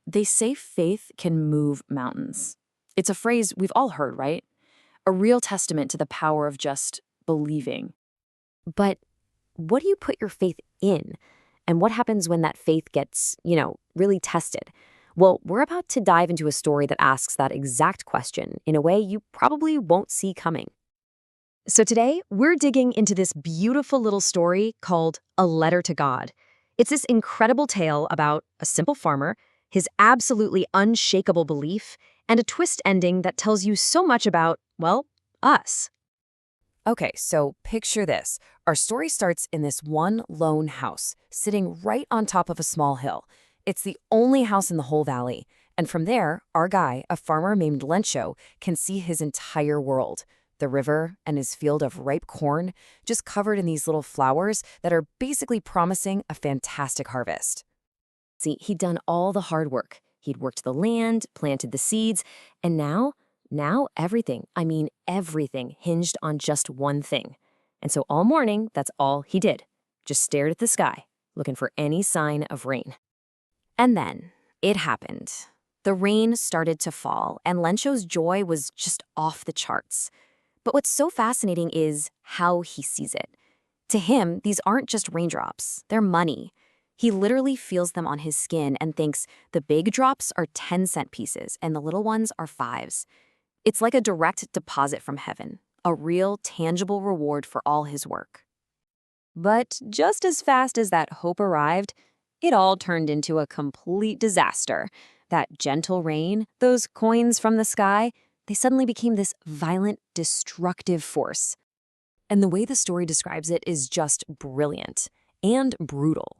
They say faith can move mountains. It's a phrase we've all heard, right? A real testament to the power of just believing. But what do you put your faith in? And what happens when that faith gets, really tested? Well, we're about to dive into a story that asks that exact question in a way you probably won't see coming. So today, we're digging into this beautiful little story called A Letter to God. It's this incredible tale about a simple farmer, his absolutely unshakable belief, and a twist ending that tells you so much about, well, us. Okay, so picture this. Our story starts in this one lone house, sitting right on top of a small hill. It's the only house in the whole valley. And from there, our guy, a farmer named Lencho, can see his entire world. The river and his field of ripe corn, just covered in these little flowers that are basically promising a fantastic harvest. See, he'd done all the hard work. He'd worked the land, planted the seeds, and now everything, I mean everything, hinged on just one thing. And so all morning, that's all he did. Just stared at the sky, looking for any sign of rain. And then it happened. The rain started to fall, and Lencho's joy was just off the charts. But what's so fascinating is how he sees it. To him, these aren't just raindrops, they're money. He literally feels them on his skin and thinks the big drops are 10-cent pieces and the little ones are fives. It's like a direct deposit from heaven, a real, tangible reward for all his work. But just as fast as that hope arrived, it all turned into a complete disaster. That gentle rain, those coins from the sky, they suddenly became this violent, destructive force. And the way the story describes it is just brilliant and brutal.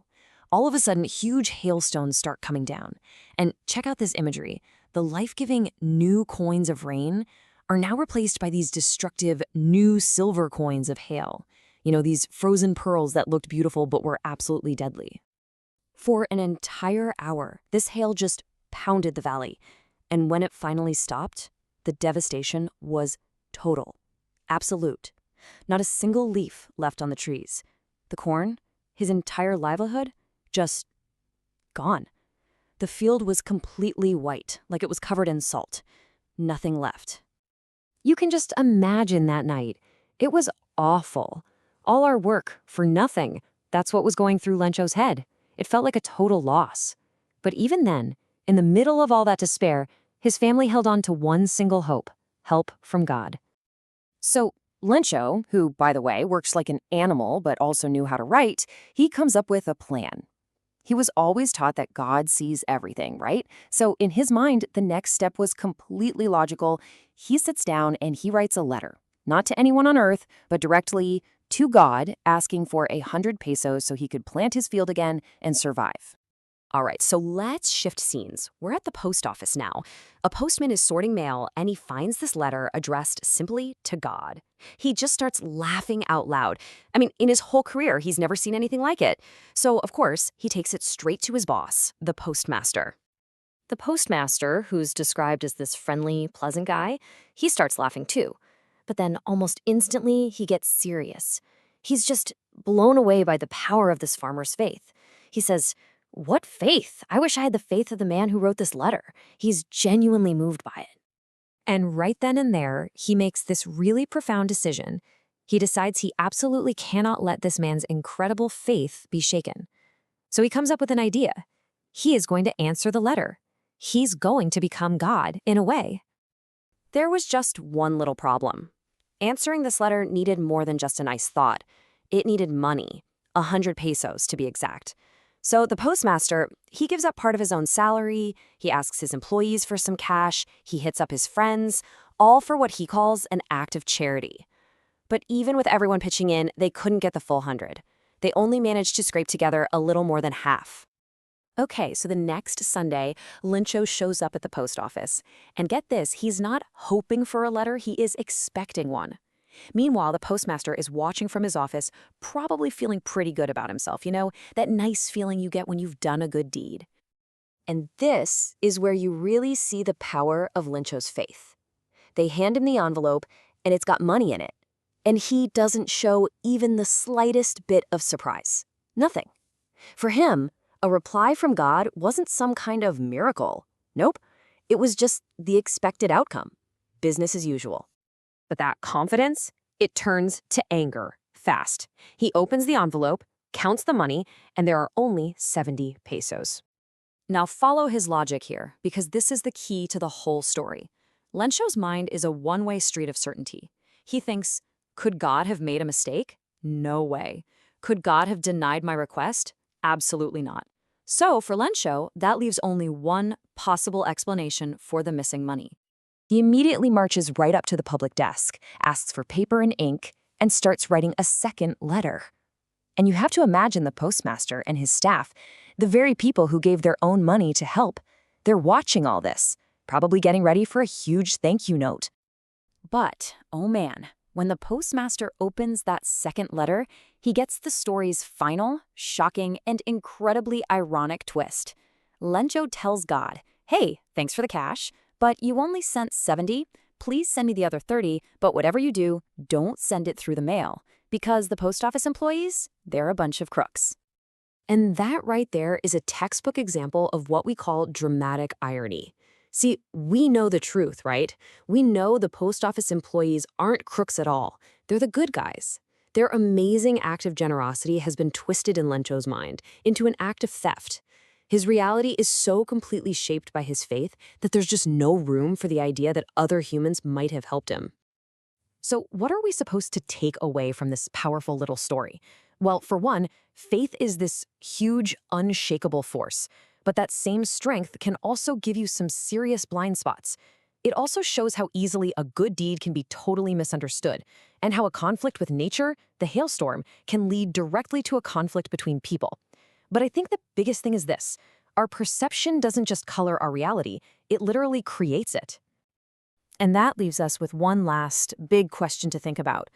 All of a sudden, huge hailstones start coming down. And check out this imagery. The life-giving new coins of rain are now replaced by these destructive new silver coins of hail. These frozen pearls that looked beautiful but were absolutely deadly. For an entire hour, this hail just pounded the valley. And when it finally stopped, the devastation was total, absolute. Not a single leaf left on the trees. The corn, his entire livelihood, just gone. The field was completely white, like it was covered in salt. Nothing left. You can just imagine that night. It was awful. All our work for nothing. That's what was going through Lencho's head. It felt like a total loss. But even then, in the middle of all that despair, his family held on to one single hope: help from God. So Lencho, who, by the way, works like an animal but also knew how to write, he comes up with a plan. He was always taught that God sees everything, right? So in his mind, the next step was completely logical. He sits down and he writes a letter, not to anyone on earth, but directly to God, asking for 100 pesos so he could plant his field again and survive. All right, so let's shift scenes. We're at the post office now. A postman is sorting mail, and he finds this letter addressed simply to God. He just starts laughing out loud. I mean, in his whole career, he's never seen anything like it. So, of course, he takes it straight to his boss, the postmaster. The postmaster, who's described as this friendly, pleasant guy, he starts laughing too. But then almost instantly, he gets serious. He's just blown away by the power of this farmer's faith. He says, "What faith? I wish I had the faith of the man who wrote this letter." He's genuinely moved by it. And right then and there, he makes this really profound decision. He decides he absolutely cannot let this man's incredible faith be shaken. So he comes up with an idea. He is going to answer the letter. He's going to become God, in a way. There was just one little problem. Answering this letter needed more than just a nice thought. It needed money, 100 pesos to be exact. So the postmaster, he gives up part of his own salary, he asks his employees for some cash, he hits up his friends, all for what he calls an act of charity. But even with everyone pitching in, they couldn't get the full 100. They only managed to scrape together a little more than half. Okay, so the next Sunday, Lencho shows up at the post office. And get this, he's not hoping for a letter, he is expecting one. Meanwhile, the postmaster is watching from his office, probably feeling pretty good about himself, that nice feeling you get when you've done a good deed. And this is where you really see the power of Lencho's faith. They hand him the envelope, and it's got money in it. And he doesn't show even the slightest bit of surprise. Nothing. For him, A reply from God wasn't some kind of miracle. Nope, it was just the expected outcome. Business as usual. But that confidence, it turns to anger fast. He opens the envelope, counts the money, and there are only 70 pesos. Now follow his logic here, because this is the key to the whole story. Lencho's mind is a one-way street of certainty. He thinks, could God have made a mistake? No way. Could God have denied my request? Absolutely not. So for Lencho, that leaves only one possible explanation for the missing money. He immediately marches right up to the public desk, asks for paper and ink, and starts writing a second letter. And you have to imagine the postmaster and his staff, the very people who gave their own money to help. They're watching all this, probably getting ready for a huge thank you note. But, oh man, when the postmaster opens that second letter, he gets the story's final, shocking, and incredibly ironic twist. Lencho tells God, hey, thanks for the cash, but you only sent 70. Please send me the other 30, but whatever you do, don't send it through the mail. Because the post office employees, they're a bunch of crooks. And that right there is a textbook example of what we call dramatic irony. See, we know the truth, right? We know the post office employees aren't crooks at all. They're the good guys. Their amazing act of generosity has been twisted in Lencho's mind into an act of theft. His reality is so completely shaped by his faith that there's just no room for the idea that other humans might have helped him. So what are we supposed to take away from this powerful little story? Well, for one, faith is this huge, unshakable force. But that same strength can also give you some serious blind spots. It also shows how easily a good deed can be totally misunderstood, and how a conflict with nature, the hailstorm, can lead directly to a conflict between people. But I think the biggest thing is this. Our perception doesn't just color our reality, it literally creates it. And that leaves us with one last big question to think about.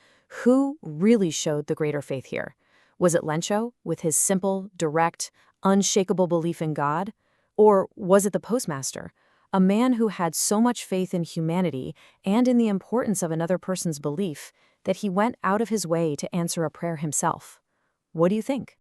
Who really showed the greater faith here? Was it Lencho, with his simple, direct, unshakable belief in God? Or was it the postmaster, a man who had so much faith in humanity and in the importance of another person's belief that he went out of his way to answer a prayer himself? What do you think?